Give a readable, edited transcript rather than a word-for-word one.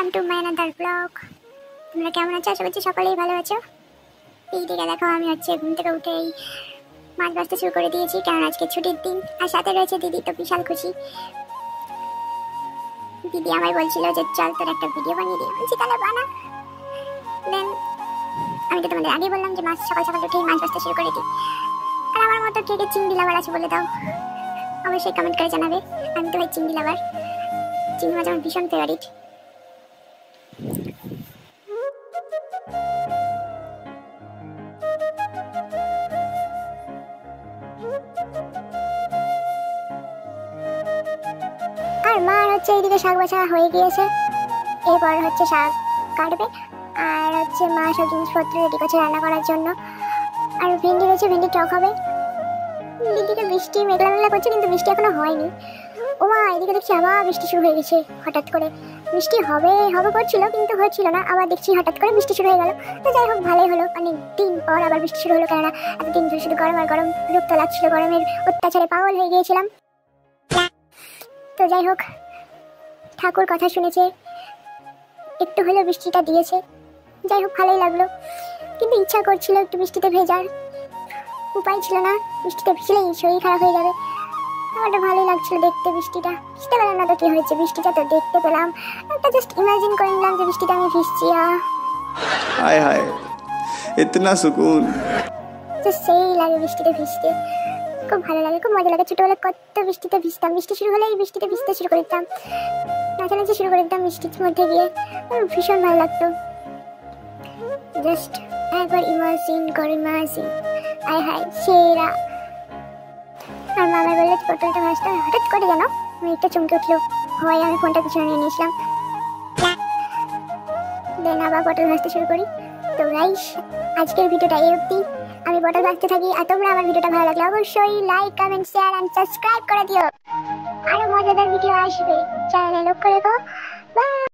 Welcome to my another blog. তোমরা কেমন আছো? আশা করছি সকলেই ভালো আছো। এইদিকে দেখো, আমি ঘুম থেকে উঠেই মাছ ভাজতে শুরু করে দিয়েছি, কারণ আজকে ছুটির দিন আর সাথে রয়েছে দিদি। তো বিশাল খুশি। দিদি আমায় বলছিল যে চল তোর একটা ভিডিও বানিয়ে দিই। বলছি তাহলে বানা। দেন আমি তো তোমাদের আগেই বললাম যে মাছ সকাল সকাল উঠেই মাছ ভাজতে শুরু করে দিই। আর আমার মতো কে কে চিংড়ি লাভার আছে বলে দাও, অবশ্যই কমেন্ট করে জানাবে। আমি তো ভাই চিংড়ি লাভার, চিংড়ি মাছ আমার ভীষণ ফেভারিট। আর মা হচ্ছে এইদিকে শাক বাছা হয়ে গিয়েছে, এরপর হচ্ছে শাক কাটবে। আর হচ্ছে মা সব জিনিসপত্র রেডি করছে রান্না করার জন্য। আর ভেন্ডি রয়েছে, ভেন্ডি টক হবে। দিদিকে বৃষ্টি মেঘলা মেঘলা করছে, কিন্তু বৃষ্টি এখনো হয়নি। ও মা, এদিকে দেখছি আবার বৃষ্টি শুরু হয়ে গেছে হঠাৎ করে। বৃষ্টি হবে হবে করছিল, কিন্তু হচ্ছিল না। আবার দেখছি হঠাৎ করে বৃষ্টি শুরু হয়ে গেল। তো যাই হোক, ভালোই হলো, অনেক দিন পর আবার বৃষ্টি শুরু হলো। কেননা এতদিন ধরে শুধু গরম আর গরম, বিরক্ত লাগছিল, গরমের অত্যাচারে পাগল হয়ে গিয়েছিলাম। তো যাই হোক, ঠাকুর কথা শুনেছে, একটু হলেও বৃষ্টিটা দিয়েছে। যাই হোক, ভালোই লাগলো, কিন্তু ইচ্ছা করছিল একটু বৃষ্টিতে ভেজার। উপায় ছিল না, বৃষ্টিতে ভিজলেই শরীর খারাপ হয়ে যাবে। আমারটা ভালোই লাগছিল দেখতে বৃষ্টিটা। ভিজতে পেলাম না তো কি হয়েছে, বৃষ্টিটা তো দেখতে পেলাম। একটা জাস্ট ইমাজিন করে নিলাম যে বৃষ্টিটা আমি ভিজছি। हाय हाय इतना सुकून। তো সেই লাগে বৃষ্টিতে ভিজতে, খুব ভালো লাগে, খুব মজা লাগে। ছোটবেলায় কত বৃষ্টিতে ভিজতাম, বৃষ্টি শুরু হলেই বৃষ্টিতে ভিজতে শুরু করে দিতাম, নাচানাচি শুরু করে দিতাম বৃষ্টির মধ্যে গিয়ে। ভীষণ ভালো লাগতো। জাস্ট একবার ইমাজিন করে, ইমাজিন। আয় হায় সেরা। আর মামা বললো পটলটা ভাজতে, হঠাৎ করে যেন আমি একটা চমকে উঠলো, হয় আমি ফোনটা পিছনে নিয়ে নিয়েছিলাম। দেন আবার পটল ভাজতে শুরু করি। তো গাইস, আজকের ভিডিওটা এই অবধি। আমি পটল ভাজতে থাকি, আর তোমরা আমার ভিডিওটা ভালো লাগলে অবশ্যই like, comment, share and subscribe করে দিও। আরো মজাদার ভিডিও আসবে, চ্যানেলে লক্ষ্য রেখো। বাই।